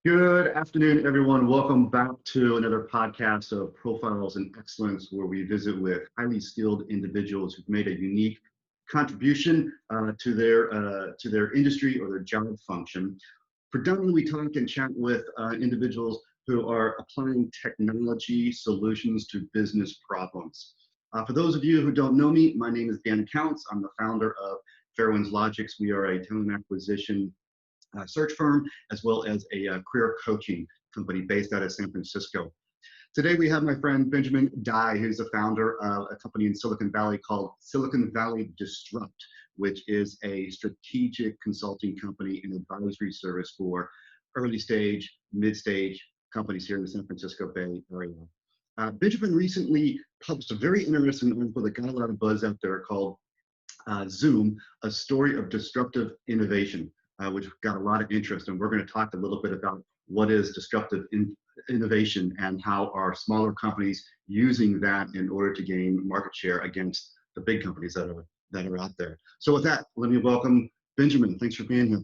Good afternoon, everyone. Welcome back to another podcast of Profiles in Excellence, where we visit with highly skilled individuals who've made a unique contribution to their industry or their job function. Predominantly, we talk and chat with individuals who are applying technology solutions to business problems. For those of you who don't know me, my name is Dan Counts. I'm the founder of fairwindslogiX. We are a talent acquisition search firm, as well as a career coaching company based out of San Francisco. Today we have my friend Benjamin Dai, who's the founder of a company in Silicon Valley called Silicon Valley Disrupt, which is a strategic consulting company and advisory service for early stage, mid-stage companies here in the San Francisco Bay Area. Benjamin recently published a very interesting article that got a lot of buzz out there called Zoom, A Story of Disruptive Innovation. Which got a lot of interest, and we're going to talk a little bit about what is disruptive innovation and how are smaller companies using that in order to gain market share against the big companies that are out there. So with that, let me welcome Benjamin. Thanks for being here.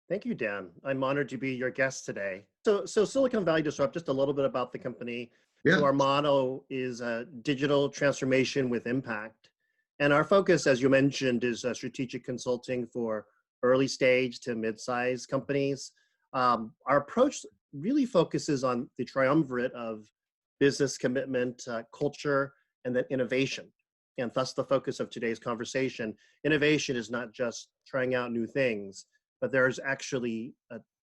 Thank you, Dan. I'm honored to be your guest today. So Silicon Valley Disrupt, just a little bit about the company. Yeah. So our motto is digital transformation with impact. And our focus, as you mentioned, is strategic consulting for early stage to mid-sized companies. Our approach really focuses on the triumvirate of business commitment, culture, and then innovation. And thus the focus of today's conversation. Innovation is not just trying out new things, but there's actually,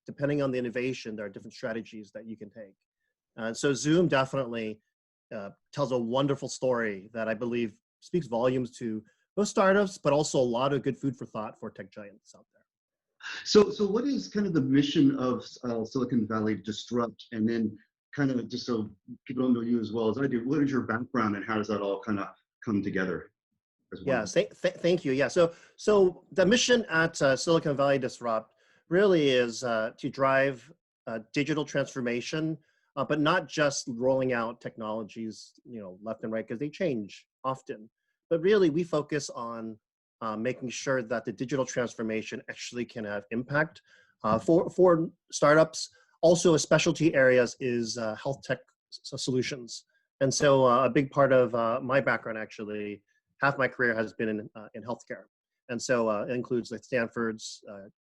depending on the innovation, there are different strategies that you can take. So Zoom definitely tells a wonderful story that I believe speaks volumes to both startups, but also a lot of good food for thought for tech giants out there. So what is kind of the mission of Silicon Valley Disrupt? And then kind of just so people don't know you as well as I do, what is your background and how does that all kind of come together as well? Yeah, thank you. Yeah, so the mission at Silicon Valley Disrupt really is to drive digital transformation, but not just rolling out technologies, left and right, because they change often. But really, we focus on making sure that the digital transformation actually can have impact for startups. Also, a specialty areas is health tech solutions. And so a big part of my background, actually, half my career has been in healthcare. And so it includes the Stanfords,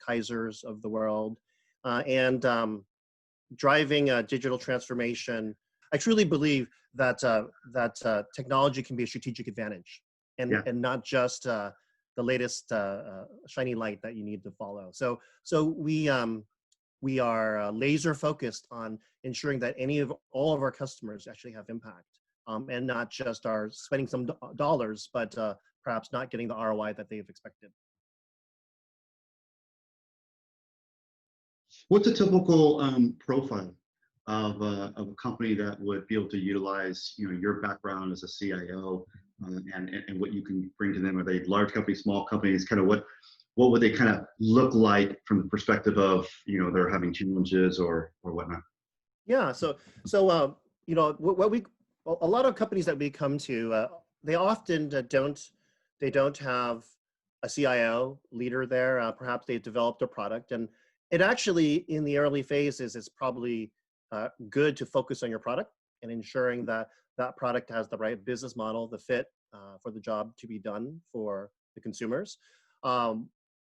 Kaisers of the world, and driving digital transformation. I truly believe that technology can be a strategic advantage. And not just the latest shiny light that you need to follow. So we are laser focused on ensuring that all of our customers actually have impact, and not just are spending some dollars, but perhaps not getting the ROI that they've expected. What's a typical profile of a company that would be able to utilize your background as a CIO? And what you can bring to them? Are they large companies, small companies? Kind of what would they kind of look like from the perspective of they're having challenges or whatnot? Yeah, so a lot of companies that we come to, they often don't have a CIO leader there. Perhaps they've developed a product, and it actually in the early phases is probably good to focus on your product and ensuring that that product has the right business model, the fit for the job to be done for the consumers.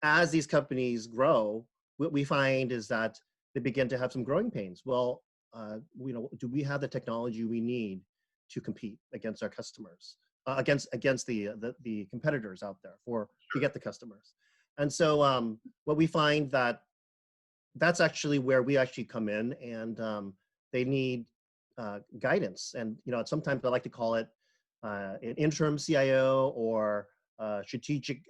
As these companies grow, what we find is that they begin to have some growing pains. Well, do we have the technology we need to compete against our customers, against the competitors out there to get the customers? And so what we find that's actually where we actually come in, and they need guidance. And sometimes I like to call it an interim CIO or strategic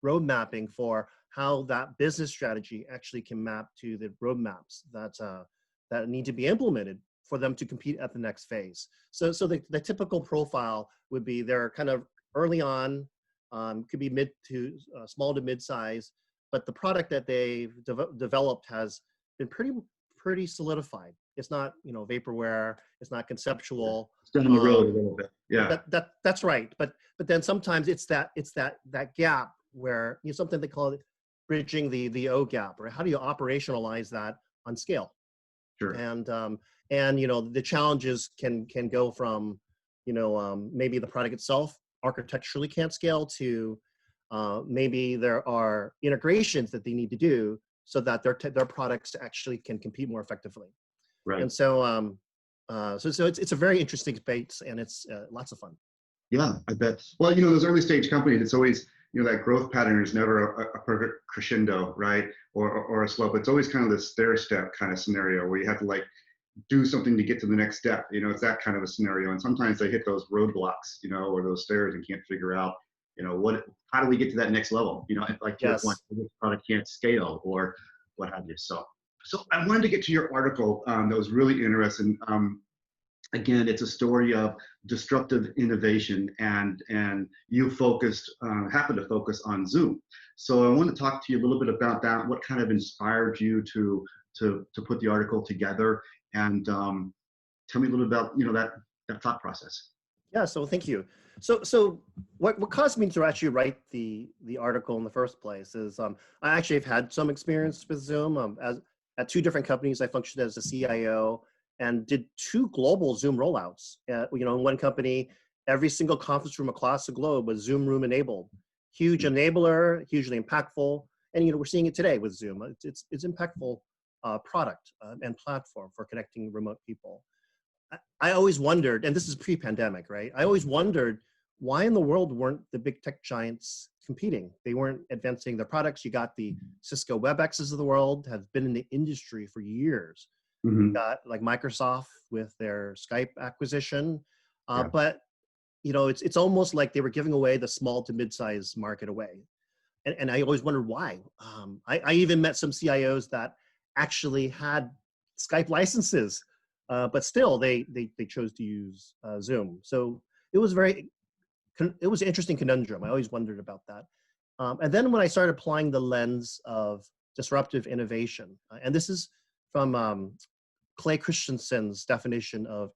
road mapping for how that business strategy actually can map to the roadmaps that need to be implemented for them to compete at the next phase. So the typical profile would be they're kind of early on, could be small to mid-size, but the product that they've developed has been pretty solidified. It's not vaporware. It's not conceptual. It's down the road a little bit. Yeah. That's right. But then sometimes it's that gap where something they call it bridging the O gap, or how do you operationalize that on scale. Sure. And you know, the challenges can go from, you know, maybe the product itself architecturally can't scale to maybe there are integrations that they need to do so that their products actually can compete more effectively. Right. And so so it's a very interesting space, and it's lots of fun. Yeah, I bet. Well, you know, those early stage companies, it's always, you know, that growth pattern is never a perfect crescendo, right? Or a slope. It's always kind of this stair step kind of scenario where you have to like do something to get to the next step. You know, it's that kind of a scenario. And sometimes they hit those roadblocks, you know, or those stairs and can't figure out, you know, how do we get to that next level? You know, like to your point, this product can't scale or what have you. So I wanted to get to your article that was really interesting. Again, it's a story of disruptive innovation, and you happen to focus on Zoom. So I want to talk to you a little bit about that. What kind of inspired you to put the article together, and tell me a little about, you know, that thought process. Yeah. So thank you. So what caused me to actually write the article in the first place is I actually have had some experience with Zoom. At two different companies, I functioned as a CIO and did 2 global Zoom rollouts. You know, in one company, every single conference room across the globe was Zoom room enabled. Huge enabler, hugely impactful. And, you know, we're seeing it today with Zoom. It's impactful product and platform for connecting remote people. I always wondered, and this is pre-pandemic, right? I always wondered why in the world weren't the big tech giants competing? They weren't advancing their products. You got the Cisco WebExes of the world, have been in the industry for years. Mm-hmm. You got like Microsoft with their Skype acquisition. Yeah. But, you know, it's almost like they were giving away the small to mid-size market away. And I always wondered why. I even met some CIOs that actually had Skype licenses, but still they chose to use Zoom. So it was an interesting conundrum. I always wondered about that. And then when I started applying the lens of disruptive innovation, and this is from Clay Christensen's definition of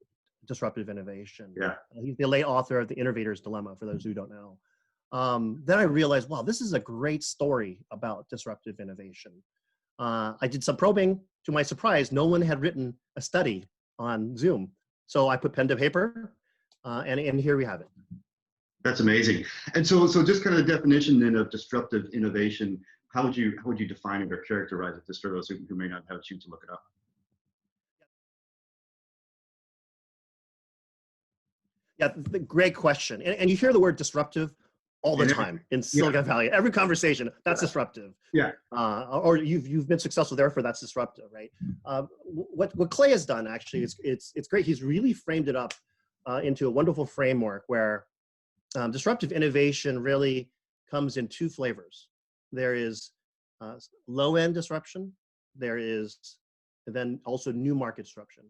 disruptive innovation. Yeah. He's the late author of The Innovator's Dilemma, for those who don't know. Then I realized, wow, this is a great story about disruptive innovation. I did some probing. To my surprise, no one had written a study on Zoom. So I put pen to paper, and here we have it. That's amazing. And so just kind of the definition then of disruptive innovation, how would you define it or characterize it, just for those who may not have a chance to look it up? Yeah, great question. And you hear the word disruptive all the time in Silicon Valley. Every conversation, that's disruptive. Yeah. Or you've been successful, therefore that's disruptive, right? What Clay has done actually, it's great. He's really framed it up into a wonderful framework where disruptive innovation really comes in 2 flavors. There is low-end disruption. There is then also new market disruption.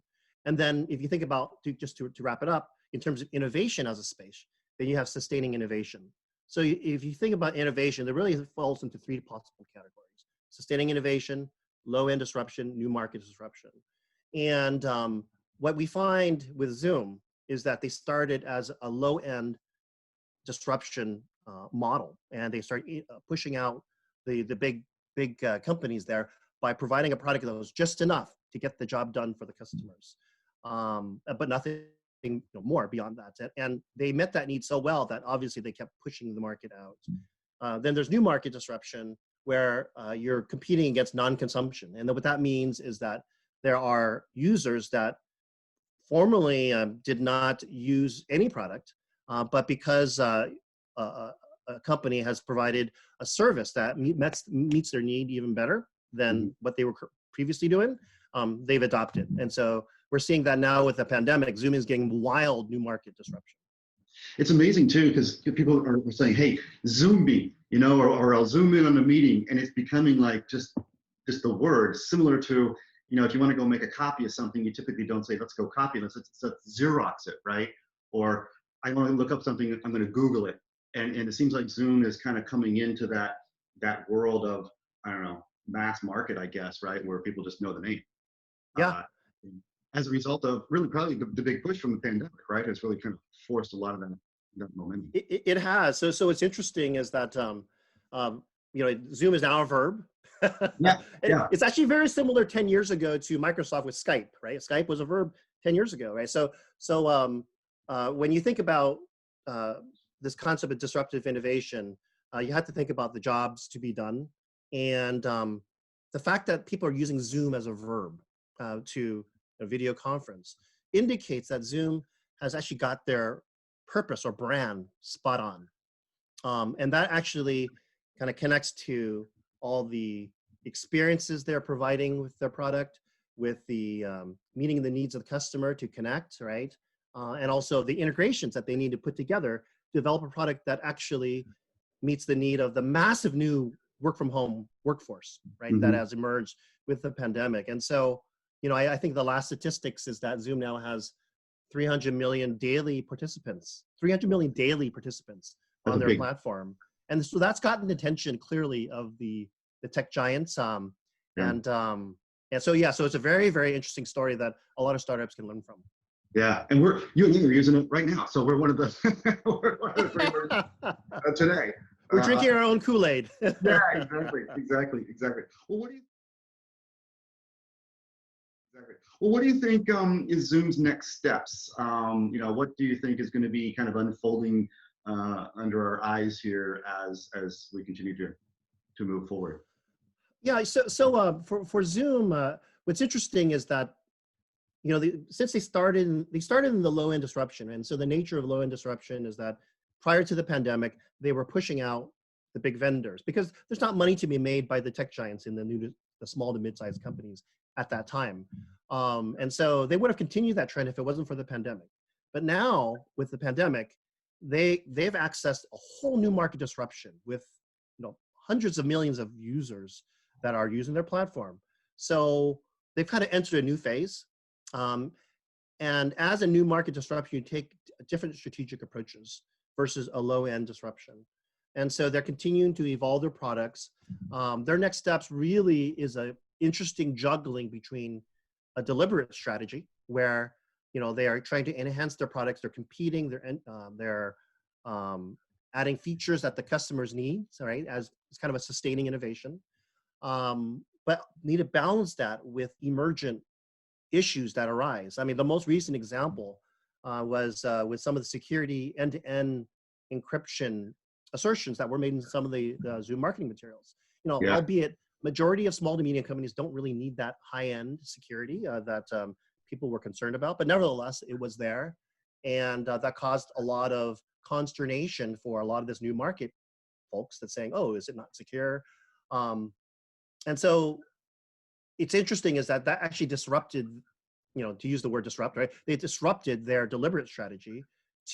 And then if you think about, to wrap it up, in terms of innovation as a space, then you have sustaining innovation. So if you think about innovation, it really falls into 3 possible categories: sustaining innovation, low-end disruption, new market disruption. And what we find with Zoom is that they started as a low-end disruption model, and they start pushing out the big companies there by providing a product that was just enough to get the job done for the customers, but nothing more beyond that. And they met that need so well that obviously they kept pushing the market out. Then there's new market disruption, where you're competing against non-consumption. And what that means is that there are users that formerly did not use any product, but because a company has provided a service that meets their need even better than what they were previously doing, they've adopted. And so we're seeing that now with the pandemic. Zoom is getting wild new market disruption. It's amazing too, because people are saying, hey, Zoom me, you know, or I'll Zoom in on a meeting, and it's becoming like just the word, similar to, you know, if you want to go make a copy of something, you typically don't say, let's go copy, let's Xerox it, right? Or I want to look up something, I'm going to Google it. And it seems like Zoom is kind of coming into that world of, I don't know, mass market, I guess, right? Where people just know the name. Yeah. As a result of really probably the big push from the pandemic, right? It's really kind of forced a lot of that momentum. It has. So what's interesting is that Zoom is now a verb. Yeah, And yeah. it's actually very similar 10 years ago to Microsoft with Skype, right? Skype was a verb 10 years ago, right? When you think about this concept of disruptive innovation, you have to think about the jobs to be done. And the fact that people are using Zoom as a verb to a video conference indicates that Zoom has actually got their purpose or brand spot on. And that actually kind of connects to all the experiences they're providing with their product, with the meeting the needs of the customer to connect, right? And also the integrations that they need to put together to develop a product that actually meets the need of the massive new work from home workforce, right? That has emerged with the pandemic. And so, I think the last statistics is that Zoom now has 300 million daily participants on their platform. And so that's gotten the attention clearly of the tech giants. So it's a very, very interesting story that a lot of startups can learn from. Yeah, and you and me are using it right now. So we're one of the today. We're drinking our own Kool-Aid. Yeah, exactly. Well, what do you think is Zoom's next steps? What do you think is going to be kind of unfolding under our eyes here as we continue to move forward? Yeah, for Zoom, what's interesting is that since they started in the low end disruption, and so the nature of low end disruption is that prior to the pandemic, they were pushing out the big vendors because there's not money to be made by the tech giants in the small to mid-sized companies at that time. And so they would have continued that trend if it wasn't for the pandemic. But now with the pandemic, they've accessed a whole new market disruption with hundreds of millions of users that are using their platform. So they've kind of entered a new phase. And as a new market disruption, you take different strategic approaches versus a low-end disruption. And so they're continuing to evolve their products. Their next steps really is a interesting juggling between a deliberate strategy where they are trying to enhance their products, they're competing, they're adding features that the customers need, right? As it's kind of a sustaining innovation, but need to balance that with emergent issues that arise. I mean, the most recent example was with some of the security end-to-end encryption assertions that were made in some of the Zoom marketing materials. Albeit majority of small to medium companies don't really need that high-end security that people were concerned about, but nevertheless, it was there. And that caused a lot of consternation for a lot of this new market folks that's saying, oh, is it not secure? And so it's interesting is that actually disrupted, to use the word disrupt, right? They disrupted their deliberate strategy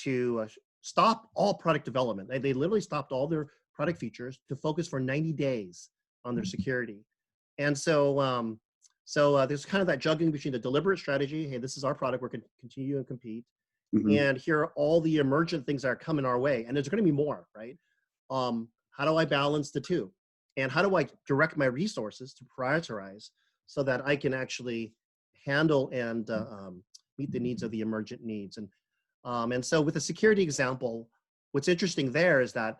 to stop all product development. They literally stopped all their product features to focus for 90 days on their security. And so there's kind of that juggling between the deliberate strategy, hey, this is our product, we're going to continue and compete. And here are all the emergent things that are coming our way. And there's going to be more, right? How do I balance the two? And how do I direct my resources to prioritize so that I can actually handle and meet the needs of the emergent needs? And so with the security example, what's interesting there is that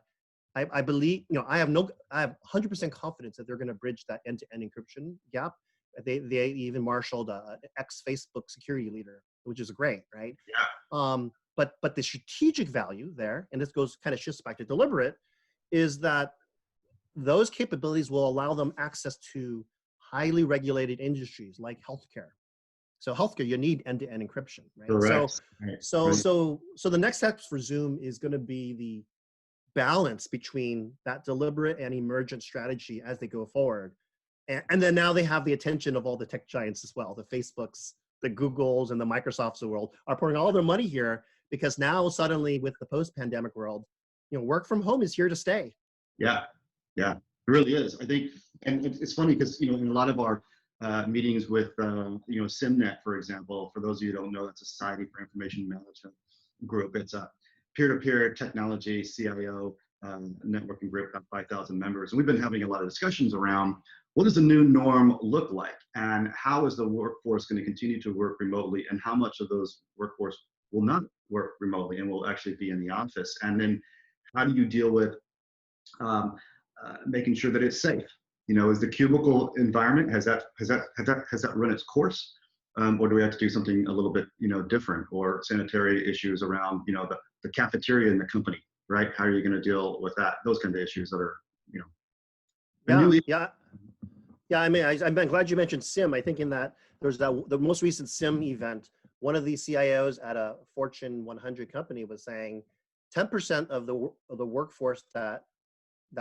I believe, I have 100% confidence that they're going to bridge that end-to-end encryption gap. They even marshaled an ex-Facebook security leader, which is great, right? Yeah. But the strategic value there, and this kind of shifts back to deliberate, is that those capabilities will allow them access to highly regulated industries like healthcare. So healthcare, you need end-to-end encryption, right? Correct. So the next steps for Zoom is going to be the balance between that deliberate and emergent strategy as they go forward. And then now they have the attention of all the tech giants as well. The Facebooks, the Googles, and the Microsofts of the world are pouring all their money here because now suddenly with the post-pandemic world, work from home is here to stay. Yeah, it really is. I think, and it's funny because, in a lot of our meetings with, SIMNet, for example, for those of you who don't know, that's a Society for Information Management group. It's a peer-to-peer technology CIO networking group, about 5,000 members. And we've been having a lot of discussions around what does the new norm look like and how is the workforce going to continue to work remotely and how much of those workforce will not work remotely and will actually be in the office. And then how do you deal with making sure that it's safe. Is the cubicle environment, has that run its course? Or do we have to do something a little bit, different, or sanitary issues around, the cafeteria in the company, right? How are you going to deal with that? Those kind of issues that are, a Yeah, new. yeah. Yeah, I mean, I'm glad you mentioned SIM. I think in that there's the most recent SIM event, one of the CIOs at a Fortune 100 company was saying 10% of the workforce that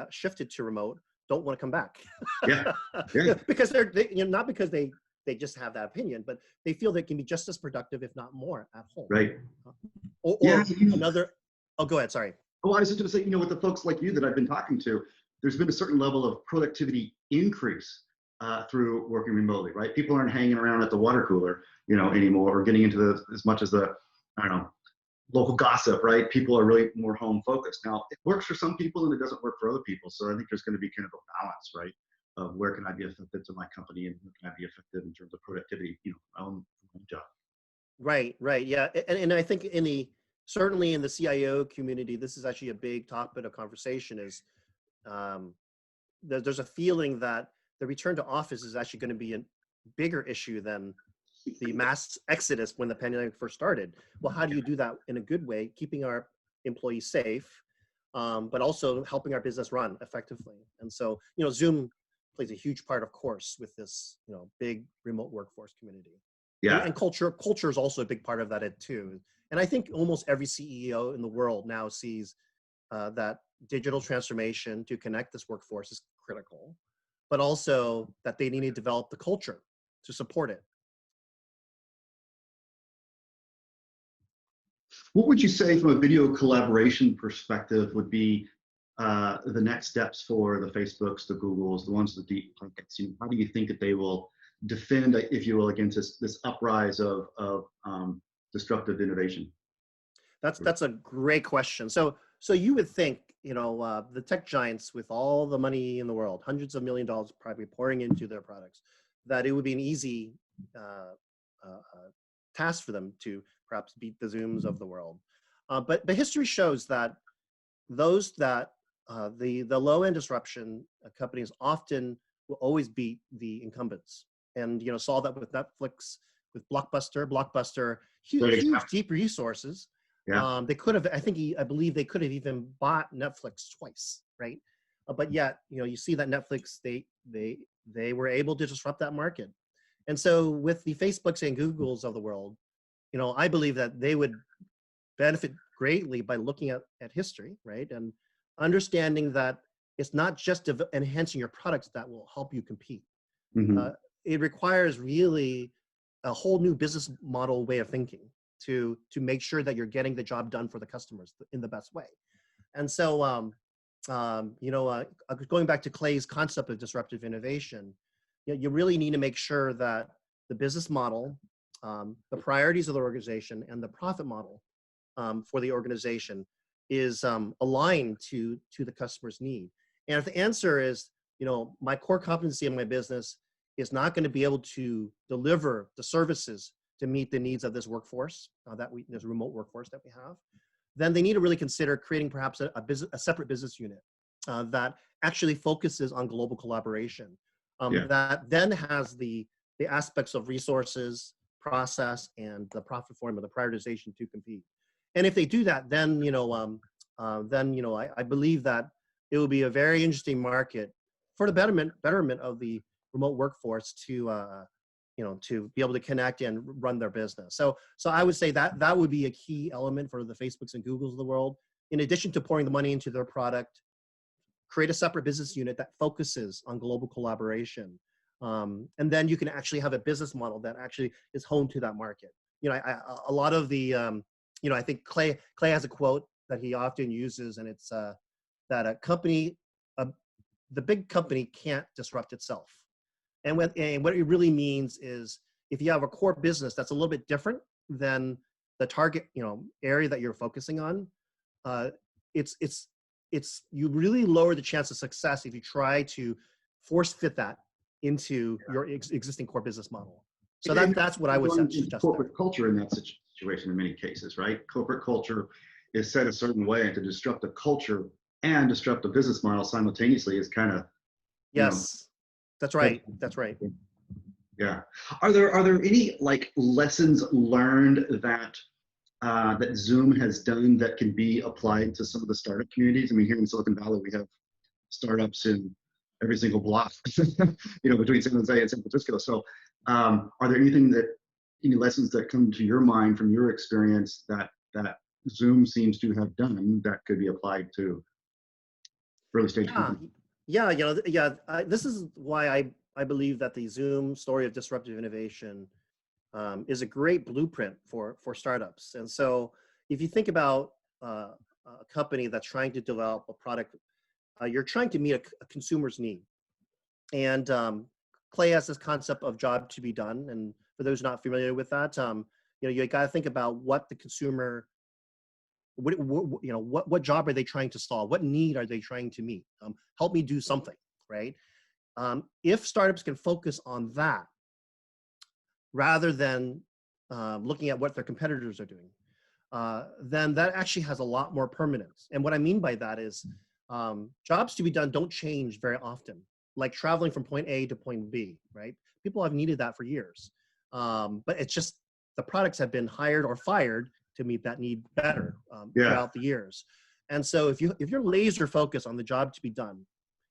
shifted to remote don't want to come back. Yeah, yeah, Because not because they just have that opinion, but they feel they can be just as productive, if not more, at home. right. Or Yeah. another. Oh, go ahead. Sorry. Oh, I was just going to say, with the folks like you that I've been talking to, there's been a certain level of productivity increase through working remotely, right? People aren't hanging around at the water cooler, anymore, or getting into as much as the, I don't know, local gossip, right? People are really more home focused. Now, it works for some people and it doesn't work for other people. So I think there's going to be kind of a balance, right? Of where can I be effective to my company and where can I be effective in terms of productivity, my own job. Right, yeah. And I think certainly in the CIO community, this is actually a big topic of conversation is there's a feeling that the return to office is actually going to be a bigger issue than the mass exodus when the pandemic first started. Well, how do you do that in a good way, keeping our employees safe, but also helping our business run effectively? And so, Zoom plays a huge part, of course, with this, big remote workforce community. Yeah. And culture is also a big part of that too. And I think almost every CEO in the world now sees that digital transformation to connect this workforce is critical, but also that they need to develop the culture to support it. What would you say from a video collaboration perspective would be the next steps for the Facebooks, the Googles, the ones with the deep pockets? How do you think that they will defend, if you will, against this uprise of disruptive innovation? That's a great question. So you would think, the tech giants with all the money in the world, hundreds of $millions probably pouring into their products, that it would be an easy task for them to perhaps beat the Zooms of the world. But history shows that those that the low end disruption companies often will always beat the incumbents. And saw that with Netflix, with Blockbuster, huge deep resources. Yeah. They could have, I believe they could have even bought Netflix twice, right? But yet, you see that Netflix, they were able to disrupt that market. And so with the Facebooks and Googles of the world, I believe that they would benefit greatly by looking at history, right? And understanding that it's not just enhancing your products that will help you compete. Mm-hmm. It requires really a whole new business model way of thinking to make sure that you're getting the job done for the customers in the best way. And so, going back to Clay's concept of disruptive innovation, you really need to make sure that the business model, the priorities of the organization, and the profit model for the organization is aligned to the customer's need. And if the answer is, my core competency in my business is not going to be able to deliver the services to meet the needs of this workforce, this remote workforce that we have, then they need to really consider creating perhaps a separate business unit that actually focuses on global collaboration, that then has the aspects of resources, process, and the profit formula, the prioritization to compete. And if they do that, then I believe that it will be a very interesting market for the betterment of the remote workforce to be able to connect and run their business. So I would say that would be a key element for the Facebooks and Googles of the world. In addition to pouring the money into their product, create a separate business unit that focuses on global collaboration. And then you can actually have a business model that actually is home to that market. A lot of the, I think Clay has a quote that he often uses, and it's that a company, the big company can't disrupt itself. And what it really means is if you have a core business that's a little bit different than the target, area that you're focusing on, you really lower the chance of success if you try to force fit that into your existing core business model. So that's what I would suggest. Corporate culture in that situation in many cases, right? Corporate culture is set a certain way, and to disrupt the culture and disruptive business model simultaneously is kind of, you know, Yes, that's right. That's right. yeah. Are there any like lessons learned that that Zoom has done that can be applied to some of the startup communities? I mean, here in Silicon Valley, we have startups in every single block, between San Jose and San Francisco. So, are there any lessons that come to your mind from your experience that Zoom seems to have done that could be applied to early stage Yeah, companies? yeah, this is why I believe that the Zoom story of disruptive innovation is a great blueprint for startups. And so, if you think about a company that's trying to develop a product, you're trying to meet a consumer's need. And Clay has this concept of job to be done. And for those not familiar with that, you got to think about what the consumer, what job are they trying to solve? What need are they trying to meet? Help me do something, right? If startups can focus on that rather than looking at what their competitors are doing, then that actually has a lot more permanence. And what I mean by that is jobs to be done don't change very often, like traveling from point A to point B, right? People have needed that for years. But it's just the products have been hired or fired to meet that need better Yeah, throughout the years. And so if you're laser focused on the job to be done,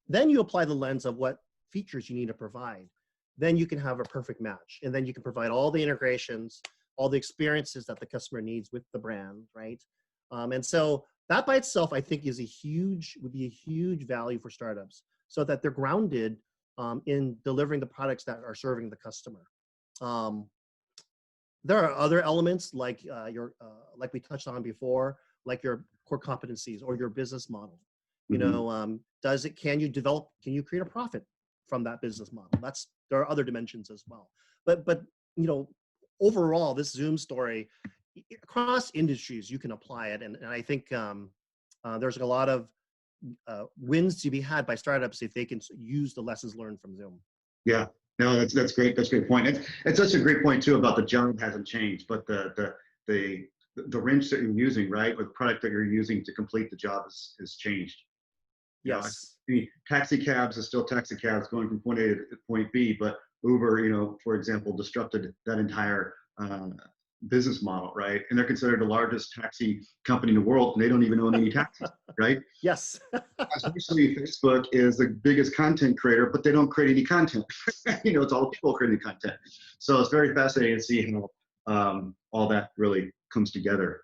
then you apply the lens of what features you need to provide. Then you can have a perfect match. And then you can provide all the integrations, all the experiences that the customer needs with the brand, right? And so that by itself, I think, would be a huge value for startups, so that they're grounded in delivering the products that are serving the customer. There are other elements like like we touched on before, like your core competencies or your business model. mm-hmm. Can you create a profit from that business model? There are other dimensions as well. But overall, this Zoom story across industries, you can apply it, and I think there's a lot of wins to be had by startups if they can use the lessons learned from Zoom. Yeah, no, that's great. That's a great point. It's such a great point too about the job hasn't changed, but the wrench that you're using, right, or the product that you're using to complete the job has changed. Yes. Taxi cabs is still taxi cabs going from point A to point B, but Uber, for example, disrupted that entire business model, right? And they're considered the largest taxi company in the world, and they don't even own any taxis, right? Yes. Especially Facebook is the biggest content creator, but they don't create any content. It's all people creating content. So it's very fascinating to see how all that really comes together.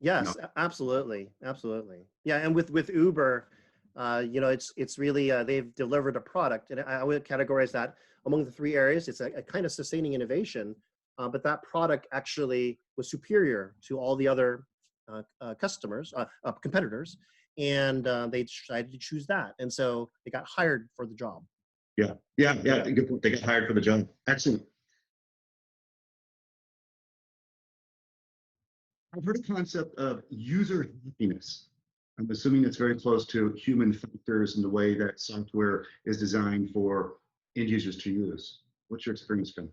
Yes, absolutely. Yeah, and with Uber, it's really they've delivered a product, and I would categorize that among the three areas. It's a kind of sustaining innovation, but that product actually was superior to all the other competitors, and they decided to choose that, and so they got hired for the job. Yeah. Good point. They got hired for the job. Excellent. I've heard a concept of user happiness. I'm assuming it's very close to human factors in the way that software is designed for end users to use. What's your experience been?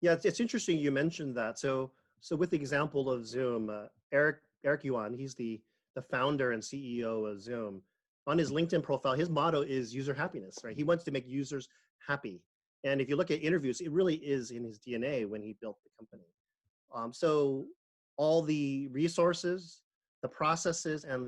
Yeah, it's interesting you mentioned that. So with the example of Zoom, Eric Yuan, he's the founder and CEO of Zoom. On his LinkedIn profile, his motto is user happiness, right? He wants to make users happy. And if you look at interviews, it really is in his DNA when he built the company. So all the resources, the processes, and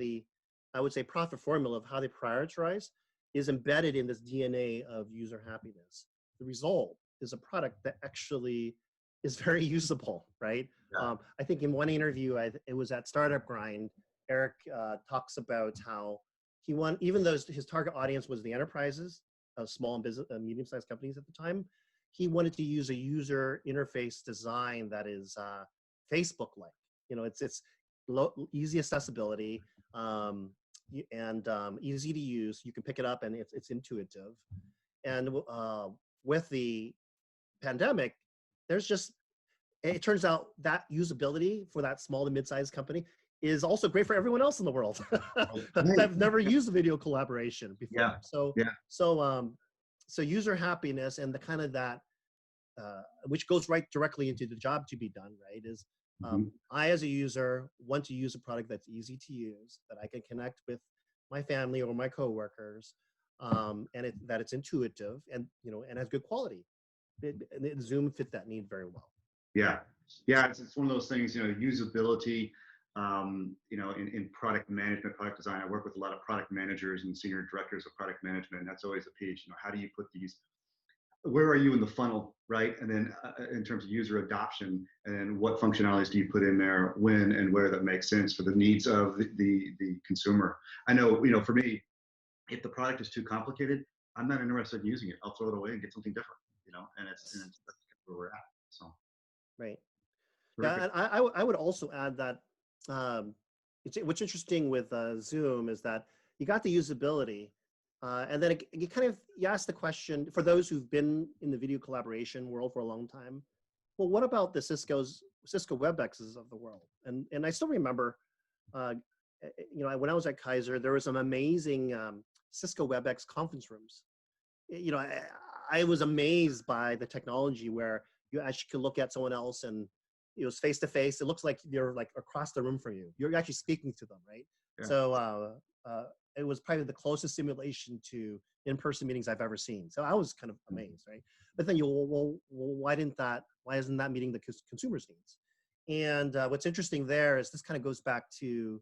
I would say, profit formula of how they prioritize is embedded in this DNA of user happiness. The result is a product that actually is very usable, right? Yeah. I think in one interview, it was at Startup Grind, Eric talks about how he won, even though his target audience was the enterprises, small and business, medium-sized companies at the time, he wanted to use a user interface design that is Facebook-like. It's easy accessibility and easy to use. You can pick it up and it's intuitive. And with the pandemic, it turns out that usability for that small to mid-sized company is also great for everyone else in the world that have never used video collaboration before. So user happiness and the kind of that, which goes right directly into the job to be done, right, is I, as a user, want to use a product that's easy to use, that I can connect with my family or my coworkers, and that it's intuitive and and has good quality. Zoom fit that need very well. Yeah, yeah, it's one of those things, usability, in product management, product design. I work with a lot of product managers and senior directors of product management, and that's always a piece. How do you put these? Where are you in the funnel, right? And then in terms of user adoption, and then what functionalities do you put in there, when and where that makes sense for the needs of the consumer? I know, for me, if the product is too complicated, I'm not interested in using it. I'll throw it away and get something different, and it's that's where we're at. So. Right. Yeah, Terrific. and I would also add that what's interesting with Zoom is that you got the usability, and then you ask the question for those who've been in the video collaboration world for a long time. Well, what about the Cisco WebExes of the world? And I still remember, when I was at Kaiser, there was some amazing Cisco WebEx conference rooms. I was amazed by the technology where you actually could look at someone else and it was face to face. It looks like they're like across the room from you. You're actually speaking to them, right? Yeah. So it was probably the closest simulation to in-person meetings I've ever seen. So I was kind of amazed, right? But then why isn't that meeting the consumer's needs? And what's interesting there is this kind of goes back to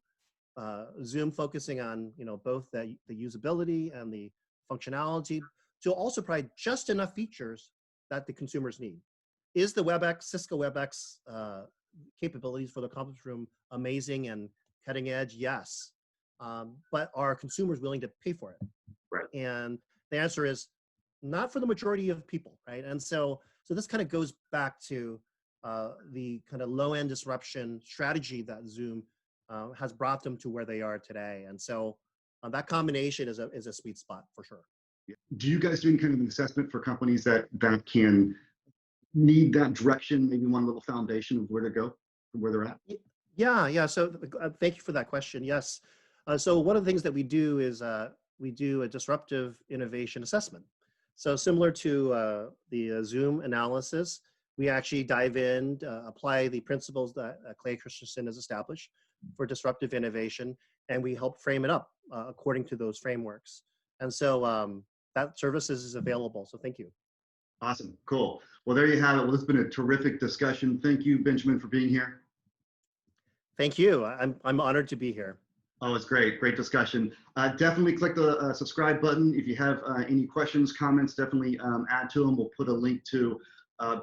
Zoom focusing on both the usability and the functionality to also provide just enough features that the consumers need. Is the Cisco WebEx capabilities for the conference room amazing and cutting edge? Yes. But are consumers willing to pay for it? Right. And the answer is not for the majority of people, right? And so this kind of goes back to the kind of low-end disruption strategy that Zoom has brought them to where they are today. And so that combination is a sweet spot for sure. Do you guys do any kind of an assessment for companies that can need that direction, maybe one little foundation of where to go, from where they're at? Yeah. So thank you for that question. Yes. So one of the things that we do is we do a disruptive innovation assessment. So similar to the Zoom analysis, we actually dive in, apply the principles that Clay Christensen has established for disruptive innovation, and we help frame it up according to those frameworks. And so that services is available. So thank you. Awesome. Cool. Well, there you have it. Well, it's been a terrific discussion. Thank you, Benjamin, for being here. Thank you. I'm honored to be here. Oh, it's great. Great discussion. Definitely click the subscribe button. If you have any questions, comments, definitely add to them. We'll put a link to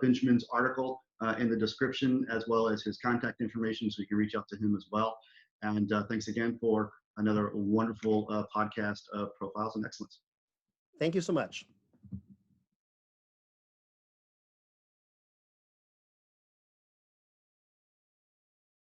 Benjamin's article in the description, as well as his contact information, so you can reach out to him as well. And thanks again for another wonderful podcast of Profiles in Excellence. Thank you so much.